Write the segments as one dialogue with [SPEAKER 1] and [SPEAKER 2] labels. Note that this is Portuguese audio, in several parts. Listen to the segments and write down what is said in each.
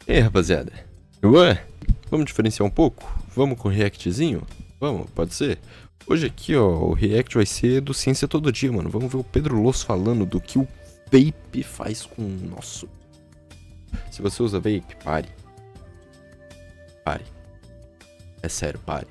[SPEAKER 1] E aí, rapaziada? Ué, vamos diferenciar um pouco? Vamos com o reactzinho? Vamos, pode ser? Hoje aqui, ó, o react vai ser do Ciência Todo Dia, mano. Vamos ver o Pedro Loss falando do que o vape faz com o nosso. Se você usa vape, pare. Pare. É sério, pare.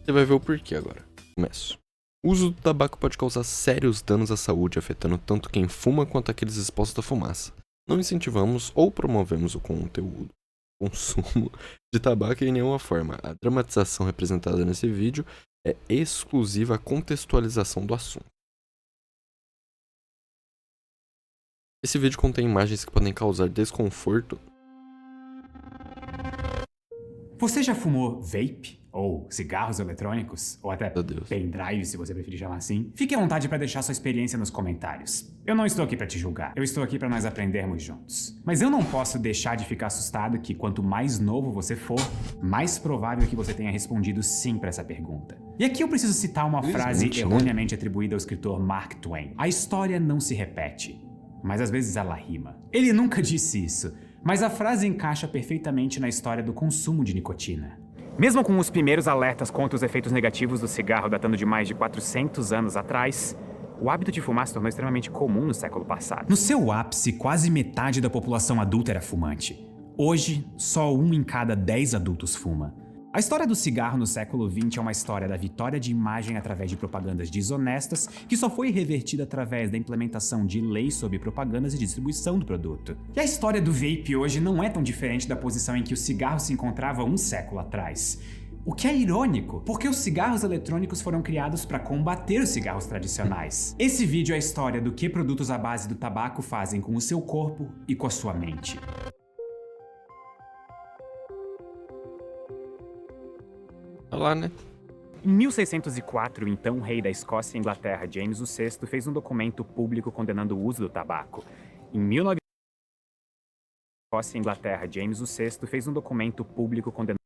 [SPEAKER 1] Você vai ver o porquê agora. Começo. O uso do tabaco pode causar sérios danos à saúde, afetando tanto quem fuma quanto aqueles expostos à fumaça. Não incentivamos ou promovemos o consumo de tabaco em nenhuma forma. A dramatização representada nesse vídeo é exclusiva à contextualização do assunto. Esse vídeo contém imagens que podem causar desconforto.
[SPEAKER 2] Você já fumou vape? Ou cigarros eletrônicos? Ou até
[SPEAKER 1] Meu Deus.
[SPEAKER 2] pendrive, se você preferir chamar assim? Fique à vontade para deixar sua experiência nos comentários. Eu não estou aqui para te julgar, eu estou aqui para nós aprendermos juntos. Mas eu não posso deixar de ficar assustado que quanto mais novo você for, mais provável que você tenha respondido sim para essa pergunta. E aqui eu preciso citar uma frase erroneamente atribuída ao escritor Mark Twain. A história não se repete, mas às vezes ela rima. Ele nunca disse isso, mas a frase encaixa perfeitamente na história do consumo de nicotina. Mesmo com os primeiros alertas contra os efeitos negativos do cigarro datando de mais de 400 anos atrás, o hábito de fumar se tornou extremamente comum no século passado. No seu ápice, quase metade da população adulta era fumante. Hoje, só 1 em cada 10 adultos fuma. A história do cigarro no século XX é uma história da vitória de imagem através de propagandas desonestas, que só foi revertida através da implementação de leis sobre propagandas e distribuição do produto. E a história do vape hoje não é tão diferente da posição em que o cigarro se encontrava 1 século atrás. O que é irônico, porque os cigarros eletrônicos foram criados para combater os cigarros tradicionais. Esse vídeo é a história do que produtos à base do tabaco fazem com o seu corpo e com a sua mente.
[SPEAKER 1] Olha lá, né?
[SPEAKER 2] Em 1604, o então rei da Escócia e Inglaterra, James VI, fez um documento público condenando o uso do tabaco. Em 1900, Escócia e Inglaterra, James VI, fez um documento público condenando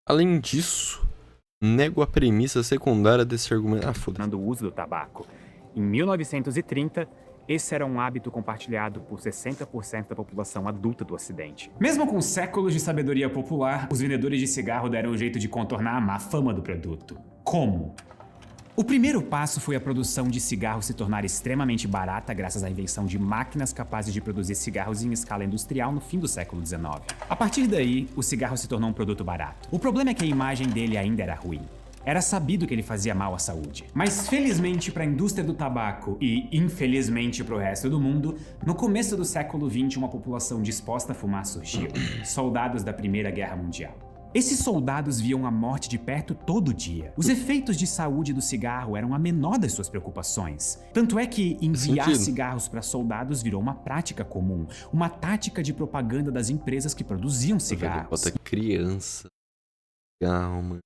[SPEAKER 1] Além disso, nego a premissa secundária desse argumento. Ah, foda-se.
[SPEAKER 2] o uso do tabaco. Em 1930, esse era um hábito compartilhado por 60% da população adulta do Ocidente. Mesmo com séculos de sabedoria popular, os vendedores de cigarro deram um jeito de contornar a má fama do produto. Como? O primeiro passo foi a produção de cigarros se tornar extremamente barata graças à invenção de máquinas capazes de produzir cigarros em escala industrial no fim do século XIX. A partir daí, o cigarro se tornou um produto barato. O problema é que a imagem dele ainda era ruim. Era sabido que ele fazia mal à saúde. Mas felizmente para a indústria do tabaco e infelizmente para o resto do mundo, no começo do século XX uma população disposta a fumar surgiu. Soldados da Primeira Guerra Mundial. Esses soldados viam a morte de perto todo dia. Os efeitos de saúde do cigarro eram a menor das suas preocupações. Tanto é que enviar cigarros para soldados virou uma prática comum, uma tática de propaganda das empresas que produziam cigarros.
[SPEAKER 1] Bota criança. Cigarro, mano.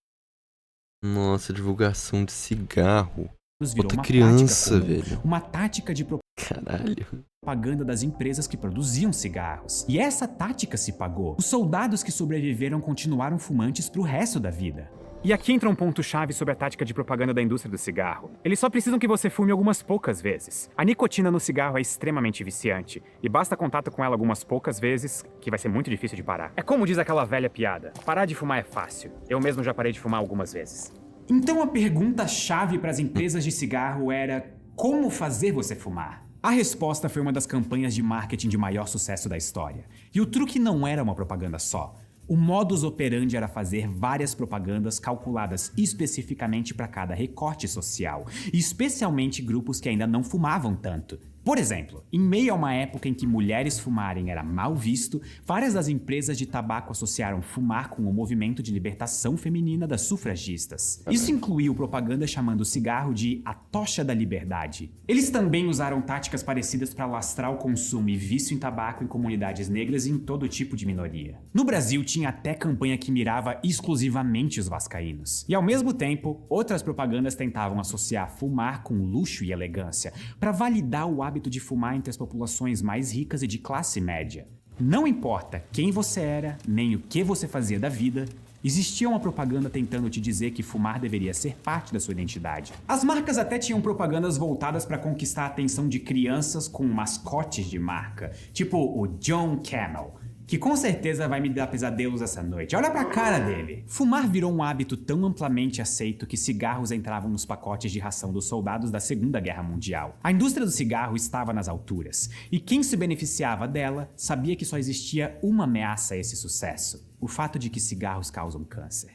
[SPEAKER 1] Nossa, divulgação de cigarro.
[SPEAKER 2] Virou
[SPEAKER 1] Bota
[SPEAKER 2] uma
[SPEAKER 1] criança,
[SPEAKER 2] prática comum,
[SPEAKER 1] velho.
[SPEAKER 2] uma tática de
[SPEAKER 1] Caralho.
[SPEAKER 2] propaganda das empresas que produziam cigarros. E essa tática se pagou. Os soldados que sobreviveram continuaram fumantes pro resto da vida. E aqui entra um ponto-chave sobre a tática de propaganda da indústria do cigarro. Eles só precisam que você fume algumas poucas vezes. A nicotina no cigarro é extremamente viciante, e basta contato com ela algumas poucas vezes que vai ser muito difícil de parar. É como diz aquela velha piada, parar de fumar é fácil. Eu mesmo já parei de fumar algumas vezes. Então a pergunta-chave para as empresas de cigarro era: como fazer você fumar? A resposta foi uma das campanhas de marketing de maior sucesso da história. E o truque não era uma propaganda só. O modus operandi era fazer várias propagandas calculadas especificamente para cada recorte social, e especialmente grupos que ainda não fumavam tanto. Por exemplo, em meio a uma época em que mulheres fumarem era mal visto, várias das empresas de tabaco associaram fumar com o movimento de libertação feminina das sufragistas. Isso incluiu propaganda chamando o cigarro de a tocha da liberdade. Eles também usaram táticas parecidas para lastrar o consumo e vício em tabaco em comunidades negras e em todo tipo de minoria. No Brasil, tinha até campanha que mirava exclusivamente os vascaínos. E ao mesmo tempo, outras propagandas tentavam associar fumar com luxo e elegância, para validar o hábito de fumar entre as populações mais ricas e de classe média. Não importa quem você era, nem o que você fazia da vida, existia uma propaganda tentando te dizer que fumar deveria ser parte da sua identidade. As marcas até tinham propagandas voltadas para conquistar a atenção de crianças com mascotes de marca, tipo o John Camel, que com certeza vai me dar pesadelos essa noite. Olha pra cara dele. Fumar virou um hábito tão amplamente aceito que cigarros entravam nos pacotes de ração dos soldados da Segunda Guerra Mundial. A indústria do cigarro estava nas alturas, e quem se beneficiava dela sabia que só existia uma ameaça a esse sucesso: o fato de que cigarros causam câncer.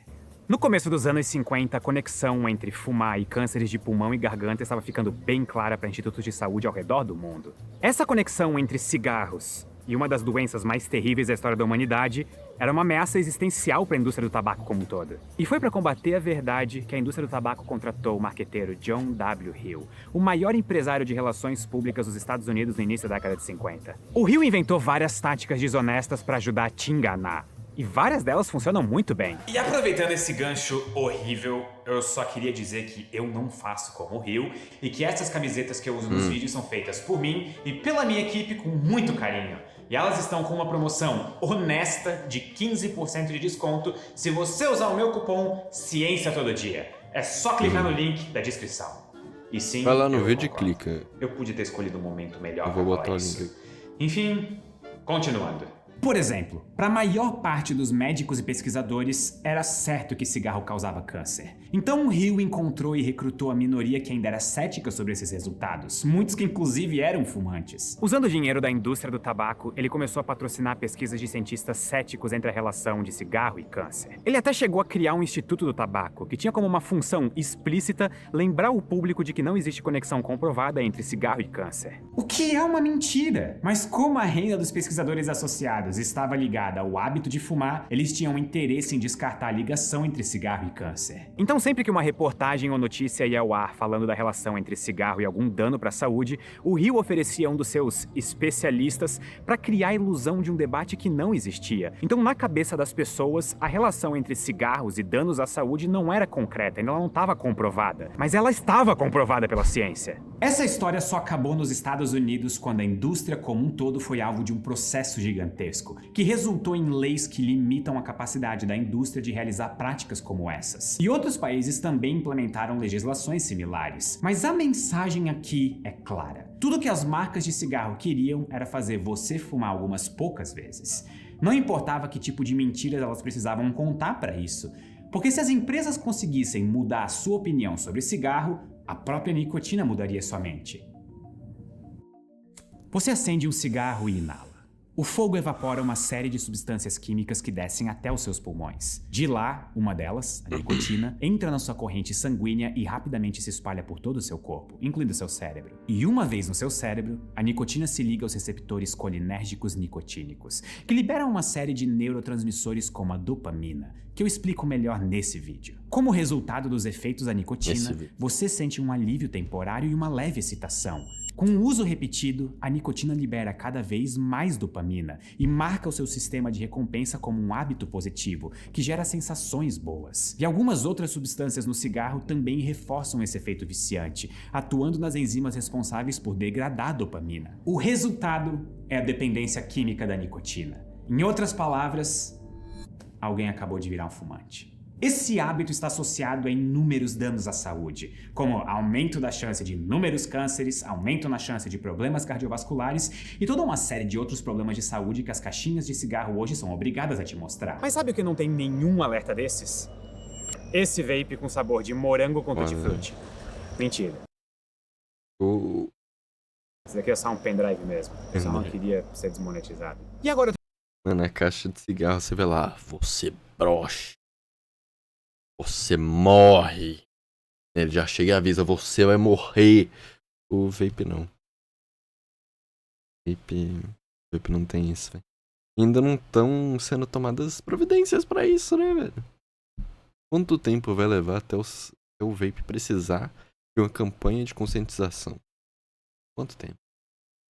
[SPEAKER 2] No começo dos anos 50, a conexão entre fumar e cânceres de pulmão e garganta estava ficando bem clara para institutos de saúde ao redor do mundo. Essa conexão entre cigarros e uma das doenças mais terríveis da história da humanidade era uma ameaça existencial para a indústria do tabaco como um todo. E foi para combater a verdade que a indústria do tabaco contratou o marqueteiro John W. Hill, o maior empresário de relações públicas dos Estados Unidos no início da década de 50. O Hill inventou várias táticas desonestas para ajudar a te enganar. E várias delas funcionam muito bem. E aproveitando esse gancho horrível, eu só queria dizer que eu não faço como o Rio e que essas camisetas que eu uso nos vídeos são feitas por mim e pela minha equipe com muito carinho. E elas estão com uma promoção honesta de 15% de desconto se você usar o meu cupom Ciência Todo Dia. É só clicar no link da descrição. E sim,
[SPEAKER 1] vai lá no vídeo e clica.
[SPEAKER 2] Eu pude ter escolhido um momento melhor.
[SPEAKER 1] Eu vou botar o link.
[SPEAKER 2] Enfim, continuando. Por exemplo, para a maior parte dos médicos e pesquisadores, era certo que cigarro causava câncer. Então o Hill encontrou e recrutou a minoria que ainda era cética sobre esses resultados, muitos que inclusive eram fumantes. Usando o dinheiro da indústria do tabaco, ele começou a patrocinar pesquisas de cientistas céticos entre a relação de cigarro e câncer. Ele até chegou a criar um instituto do tabaco, que tinha como uma função explícita lembrar o público de que não existe conexão comprovada entre cigarro e câncer. O que é uma mentira! Mas como a renda dos pesquisadores associados estava ligada ao hábito de fumar, eles tinham interesse em descartar a ligação entre cigarro e câncer. Então, sempre que uma reportagem ou notícia ia ao ar falando da relação entre cigarro e algum dano para a saúde, o Hill oferecia um dos seus especialistas para criar a ilusão de um debate que não existia. Então, na cabeça das pessoas, a relação entre cigarros e danos à saúde não era concreta, ela não estava comprovada, mas ela estava comprovada pela ciência. Essa história só acabou nos Estados Unidos quando a indústria como um todo foi alvo de um processo gigantesco, que resultou em leis que limitam a capacidade da indústria de realizar práticas como essas. E outros países também implementaram legislações similares. Mas a mensagem aqui é clara. Tudo que as marcas de cigarro queriam era fazer você fumar algumas poucas vezes. Não importava que tipo de mentiras elas precisavam contar para isso. Porque se as empresas conseguissem mudar a sua opinião sobre cigarro, a própria nicotina mudaria sua mente. Você acende um cigarro e inala. O fogo evapora uma série de substâncias químicas que descem até os seus pulmões. De lá, uma delas, a nicotina, entra na sua corrente sanguínea e rapidamente se espalha por todo o seu corpo, incluindo seu cérebro. E uma vez no seu cérebro, a nicotina se liga aos receptores colinérgicos nicotínicos, que liberam uma série de neurotransmissores como a dopamina, que eu explico melhor nesse vídeo. Como resultado dos efeitos da nicotina, você sente um alívio temporário e uma leve excitação. Com o uso repetido, a nicotina libera cada vez mais dopamina e marca o seu sistema de recompensa como um hábito positivo, que gera sensações boas. E algumas outras substâncias no cigarro também reforçam esse efeito viciante, atuando nas enzimas responsáveis por degradar a dopamina. O resultado é a dependência química da nicotina. Em outras palavras, alguém acabou de virar um fumante. Esse hábito está associado a inúmeros danos à saúde, como aumento da chance de inúmeros cânceres, aumento na chance de problemas cardiovasculares e toda uma série de outros problemas de saúde que as caixinhas de cigarro hoje são obrigadas a te mostrar. Mas sabe o que não tem nenhum alerta desses? Esse vape com sabor de morango com tutti-frutti. Mentira. Esse daqui é só um pendrive mesmo. Eu só não queria ser desmonetizado. E agora...
[SPEAKER 1] Na caixa de cigarro você vê lá, você broche. Você morre. Ele já chega e avisa, você vai morrer. O vape não. Vape não tem isso, velho. Ainda não estão sendo tomadas providências pra isso, né, velho? Quanto tempo vai levar até o vape precisar de uma campanha de conscientização? Quanto tempo?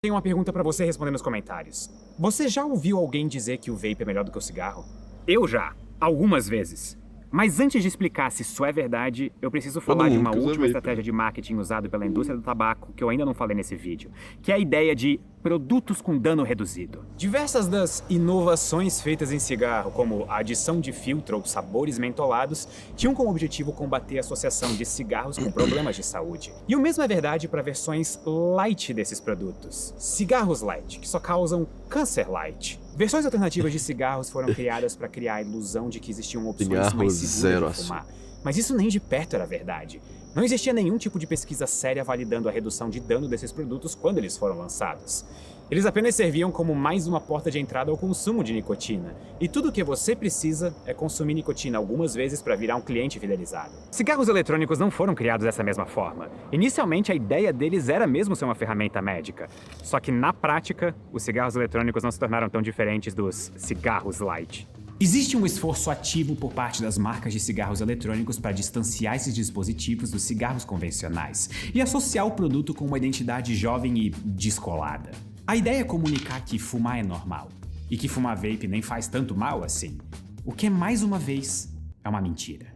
[SPEAKER 2] Tenho uma pergunta pra você responder nos comentários. Você já ouviu alguém dizer que o vape é melhor do que o cigarro? Eu já. Algumas vezes. Mas antes de explicar se isso é verdade, eu preciso falar de uma última estratégia de marketing usada pela indústria do tabaco que eu ainda não falei nesse vídeo, que é a ideia de produtos com dano reduzido. Diversas das inovações feitas em cigarro, como a adição de filtro ou sabores mentolados, tinham como objetivo combater a associação de cigarros com problemas de saúde. E o mesmo é verdade para versões light desses produtos. Cigarros light, que só causam câncer light. Versões alternativas de cigarros foram criadas para criar a ilusão de que existiam opções
[SPEAKER 1] Cigarros
[SPEAKER 2] mais
[SPEAKER 1] zero
[SPEAKER 2] seguras de fumar. Mas isso nem de perto era verdade. Não existia nenhum tipo de pesquisa séria validando a redução de dano desses produtos quando eles foram lançados. Eles apenas serviam como mais uma porta de entrada ao consumo de nicotina. E tudo o que você precisa é consumir nicotina algumas vezes para virar um cliente fidelizado. Cigarros eletrônicos não foram criados dessa mesma forma. Inicialmente, a ideia deles era mesmo ser uma ferramenta médica. Só que, na prática, os cigarros eletrônicos não se tornaram tão diferentes dos cigarros light. Existe um esforço ativo por parte das marcas de cigarros eletrônicos para distanciar esses dispositivos dos cigarros convencionais e associar o produto com uma identidade jovem e descolada. A ideia é comunicar que fumar é normal e que fumar vape nem faz tanto mal assim, o que, mais uma vez, é uma mentira.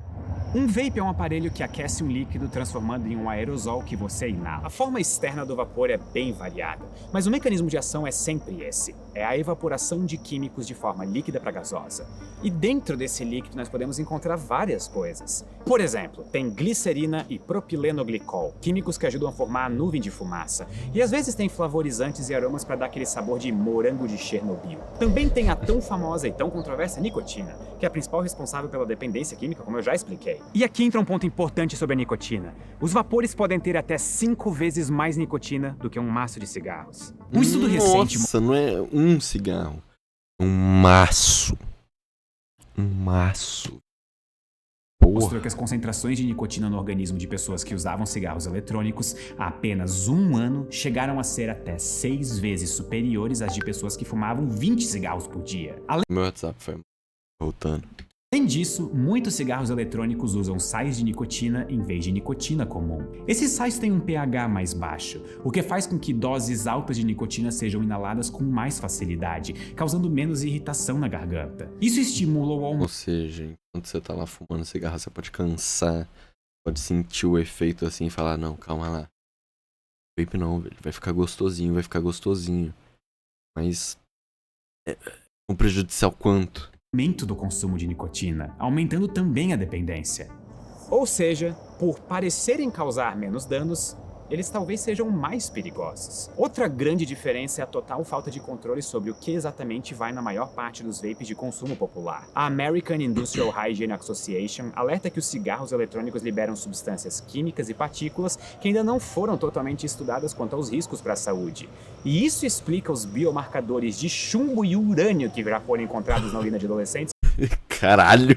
[SPEAKER 2] Um vape é um aparelho que aquece um líquido transformando em um aerosol que você inala. A forma externa do vapor é bem variada, mas o mecanismo de ação é sempre esse. É a evaporação de químicos de forma líquida para gasosa. E dentro desse líquido nós podemos encontrar várias coisas. Por exemplo, tem glicerina e propilenoglicol, químicos que ajudam a formar a nuvem de fumaça. E às vezes tem flavorizantes e aromas para dar aquele sabor de morango de Chernobyl. Também tem a tão famosa e tão controversa nicotina, que é a principal responsável pela dependência química, como eu já expliquei. E aqui entra um ponto importante sobre a nicotina. Os vapores podem ter até 5 vezes mais nicotina do que um maço de cigarros. Um estudo recente...
[SPEAKER 1] Nossa, não é um cigarro. É um maço. Um maço.
[SPEAKER 2] mostrou
[SPEAKER 1] Porra.
[SPEAKER 2] que as concentrações de nicotina no organismo de pessoas que usavam cigarros eletrônicos há apenas um ano chegaram a ser até 6 vezes superiores às de pessoas que fumavam 20 cigarros por dia.
[SPEAKER 1] Meu WhatsApp foi voltando.
[SPEAKER 2] Além disso, muitos cigarros eletrônicos usam sais de nicotina em vez de nicotina comum. Esses sais têm um pH mais baixo, o que faz com que doses altas de nicotina sejam inaladas com mais facilidade, causando menos irritação na garganta. Isso estimula o aumento.
[SPEAKER 1] Ou seja, enquanto você tá lá fumando cigarro, você pode cansar, pode sentir o efeito assim e falar, não, calma lá. Vape não, velho, vai ficar gostosinho, vai ficar gostosinho. Mas é um prejudicial quanto?
[SPEAKER 2] Do consumo de nicotina, aumentando também a dependência. Ou seja, por parecerem causar menos danos, eles talvez sejam mais perigosos. Outra grande diferença é a total falta de controle sobre o que exatamente vai na maior parte dos vapes de consumo popular. A American Industrial Hygiene Association alerta que os cigarros eletrônicos liberam substâncias químicas e partículas que ainda não foram totalmente estudadas quanto aos riscos para a saúde. E isso explica os biomarcadores de chumbo e urânio que já foram encontrados na urina de adolescentes.
[SPEAKER 1] Caralho!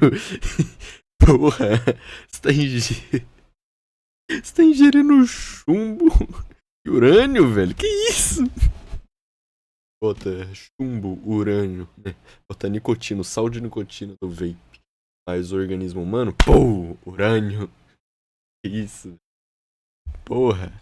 [SPEAKER 1] Porra! Você tá ingerindo chumbo e urânio, velho? Que isso? Bota chumbo, urânio, né? Bota nicotina, sal de nicotina do vape. Faz o organismo humano, pô, urânio. Que isso? Porra.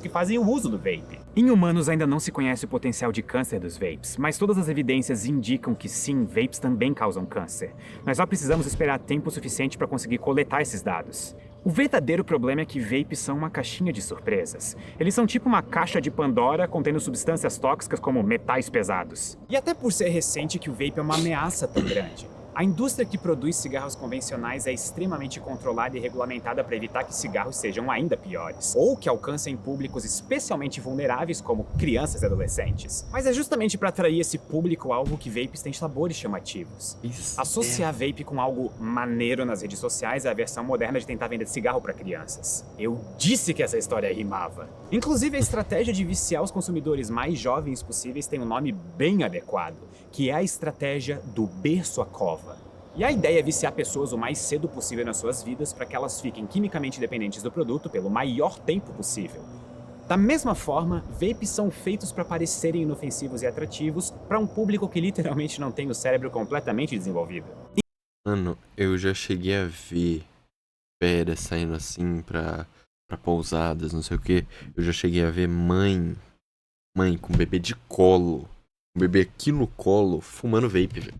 [SPEAKER 2] Que fazem o uso do vape. Em humanos ainda não se conhece o potencial de câncer dos vapes, mas todas as evidências indicam que sim, vapes também causam câncer. Nós só precisamos esperar tempo suficiente para conseguir coletar esses dados. O verdadeiro problema é que vapes são uma caixinha de surpresas. Eles são tipo uma caixa de Pandora contendo substâncias tóxicas como metais pesados. E até por ser recente que o vape é uma ameaça tão grande. A indústria que produz cigarros convencionais é extremamente controlada e regulamentada para evitar que cigarros sejam ainda piores, ou que alcancem públicos especialmente vulneráveis como crianças e adolescentes. Mas é justamente para atrair esse público-alvo que vapes têm sabores chamativos. Associar vape com algo maneiro nas redes sociais é a versão moderna de tentar vender cigarro para crianças. Eu disse que essa história rimava. Inclusive, a estratégia de viciar os consumidores mais jovens possíveis tem um nome bem adequado, que é a estratégia do berço à cova. E a ideia é viciar pessoas o mais cedo possível nas suas vidas para que elas fiquem quimicamente dependentes do produto pelo maior tempo possível. Da mesma forma, vapes são feitos para parecerem inofensivos e atrativos para um público que literalmente não tem o cérebro completamente desenvolvido.
[SPEAKER 1] Mano, eu já cheguei a ver férias saindo assim pra pousadas, não sei o que. Eu já cheguei a ver mãe com bebê de colo, um bebê aqui no colo, fumando vape, velho.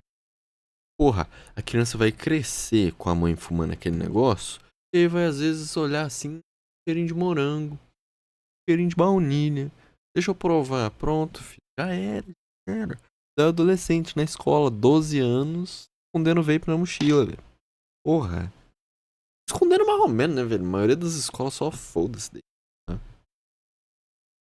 [SPEAKER 1] Porra, a criança vai crescer com a mãe fumando aquele negócio, e aí vai às vezes olhar assim, cheirinho de morango, cheirinho de baunilha. Deixa eu provar, pronto, filho. Já era. Da adolescente na escola, 12 anos, escondendo vape na mochila, velho. Porra. Escondendo mais ou menos, né, velho? A maioria das escolas só foda-se daí.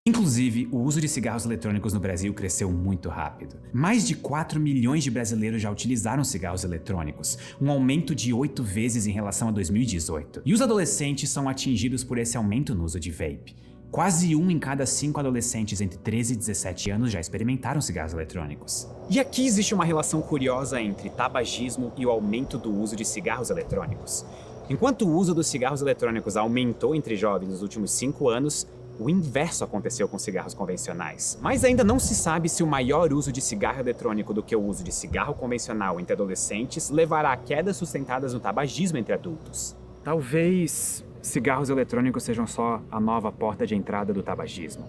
[SPEAKER 2] Inclusive, o uso de cigarros eletrônicos no Brasil cresceu muito rápido. Mais de 4 milhões de brasileiros já utilizaram cigarros eletrônicos, um aumento de 8 vezes em relação a 2018. E os adolescentes são atingidos por esse aumento no uso de vape. Quase 1 em cada 5 adolescentes entre 13 e 17 anos já experimentaram cigarros eletrônicos. E aqui existe uma relação curiosa entre tabagismo e o aumento do uso de cigarros eletrônicos. Enquanto o uso dos cigarros eletrônicos aumentou entre jovens nos últimos 5 anos, o inverso aconteceu com cigarros convencionais. Mas ainda não se sabe se o maior uso de cigarro eletrônico do que o uso de cigarro convencional entre adolescentes levará a quedas sustentadas no tabagismo entre adultos. Talvez cigarros eletrônicos sejam só a nova porta de entrada do tabagismo.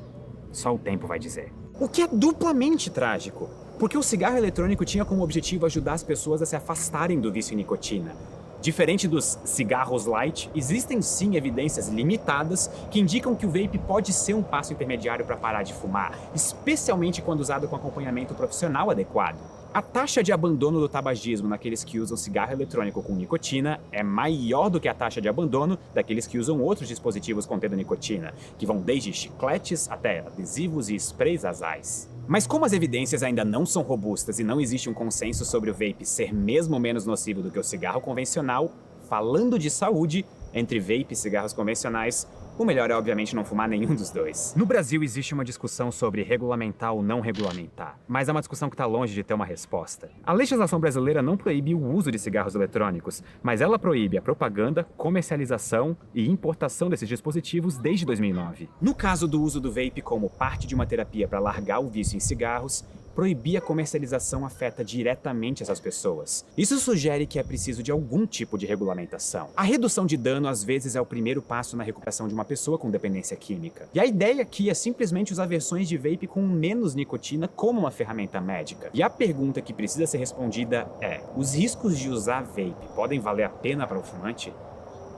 [SPEAKER 2] Só o tempo vai dizer. O que é duplamente trágico, porque o cigarro eletrônico tinha como objetivo ajudar as pessoas a se afastarem do vício em nicotina. Diferente dos cigarros light, existem sim evidências limitadas que indicam que o vape pode ser um passo intermediário para parar de fumar, especialmente quando usado com acompanhamento profissional adequado. A taxa de abandono do tabagismo naqueles que usam cigarro eletrônico com nicotina é maior do que a taxa de abandono daqueles que usam outros dispositivos contendo nicotina, que vão desde chicletes até adesivos e sprays nasais. Mas como as evidências ainda não são robustas e não existe um consenso sobre o vape ser mesmo menos nocivo do que o cigarro convencional, falando de saúde, entre vape e cigarros convencionais, o melhor é obviamente não fumar nenhum dos dois. No Brasil existe uma discussão sobre regulamentar ou não regulamentar, mas é uma discussão que está longe de ter uma resposta. A legislação brasileira não proíbe o uso de cigarros eletrônicos, mas ela proíbe a propaganda, comercialização e importação desses dispositivos desde 2009. No caso do uso do vape como parte de uma terapia para largar o vício em cigarros, proibir a comercialização afeta diretamente essas pessoas. Isso sugere que é preciso de algum tipo de regulamentação. A redução de dano às vezes é o primeiro passo na recuperação de uma pessoa com dependência química. E a ideia aqui é simplesmente usar versões de vape com menos nicotina como uma ferramenta médica. E a pergunta que precisa ser respondida é: os riscos de usar vape podem valer a pena para o fumante?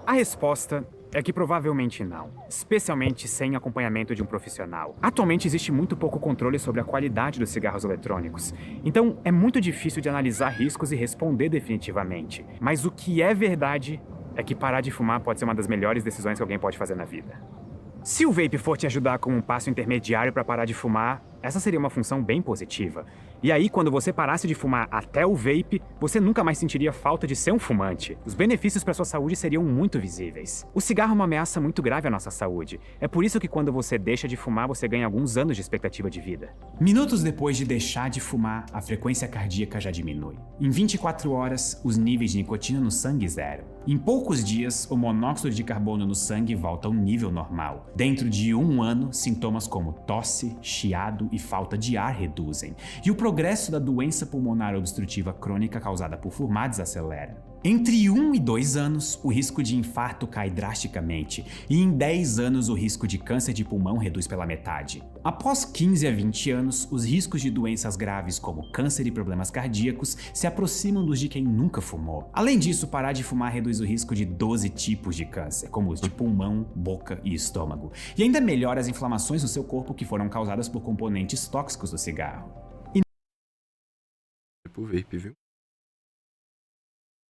[SPEAKER 2] A resposta é que provavelmente não, especialmente sem acompanhamento de um profissional. Atualmente existe muito pouco controle sobre a qualidade dos cigarros eletrônicos, então é muito difícil de analisar riscos e responder definitivamente. Mas o que é verdade é que parar de fumar pode ser uma das melhores decisões que alguém pode fazer na vida. Se o vape for te ajudar como um passo intermediário para parar de fumar, essa seria uma função bem positiva. E aí, quando você parasse de fumar até o vape, você nunca mais sentiria falta de ser um fumante. Os benefícios para sua saúde seriam muito visíveis. O cigarro é uma ameaça muito grave à nossa saúde. É por isso que quando você deixa de fumar, você ganha alguns anos de expectativa de vida. Minutos depois de deixar de fumar, a frequência cardíaca já diminui. Em 24 horas, os níveis de nicotina no sangue zeram. Em poucos dias, o monóxido de carbono no sangue volta ao nível normal. Dentro de 1 ano, sintomas como tosse, chiado e falta de ar reduzem. E o progresso da doença pulmonar obstrutiva crônica causada por fumar desacelera. Entre 1 e 2 anos, o risco de infarto cai drasticamente, e em 10 anos o risco de câncer de pulmão reduz pela metade. Após 15 a 20 anos, os riscos de doenças graves como câncer e problemas cardíacos se aproximam dos de quem nunca fumou. Além disso, parar de fumar reduz o risco de 12 tipos de câncer, como os de pulmão, boca e estômago, e ainda melhora as inflamações no seu corpo que foram causadas por componentes tóxicos do cigarro.
[SPEAKER 1] Tipo vape, viu?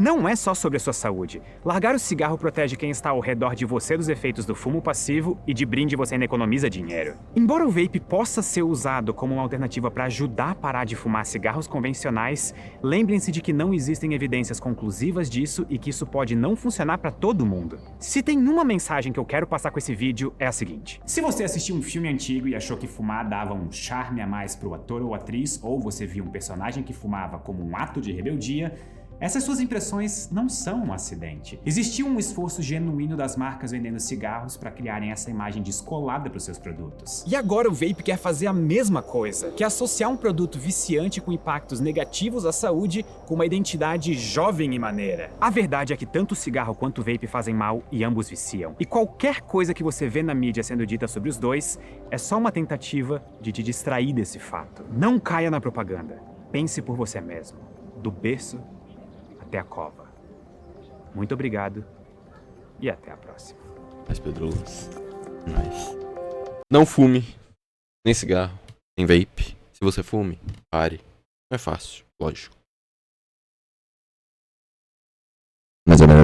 [SPEAKER 2] Não é só sobre a sua saúde. Largar o cigarro protege quem está ao redor de você dos efeitos do fumo passivo e de brinde você ainda economiza dinheiro. Embora o vape possa ser usado como uma alternativa para ajudar a parar de fumar cigarros convencionais, lembrem-se de que não existem evidências conclusivas disso e que isso pode não funcionar para todo mundo. Se tem uma mensagem que eu quero passar com esse vídeo, é a seguinte: se você assistiu um filme antigo e achou que fumar dava um charme a mais pro ator ou atriz, ou você viu um personagem que fumava como um ato de rebeldia, essas suas impressões não são um acidente. Existiu um esforço genuíno das marcas vendendo cigarros para criarem essa imagem descolada para os seus produtos. E agora o vape quer fazer a mesma coisa, que é associar um produto viciante com impactos negativos à saúde com uma identidade jovem e maneira. A verdade é que tanto o cigarro quanto o vape fazem mal e ambos viciam. E qualquer coisa que você vê na mídia sendo dita sobre os dois é só uma tentativa de te distrair desse fato. Não caia na propaganda. Pense por você mesmo. Do berço até a cova. Muito obrigado e até a próxima.
[SPEAKER 1] Mas Pedro Luz, nice. Não fume, nem cigarro, nem vape. Se você fume, pare. Não é fácil, lógico. Mas é melhor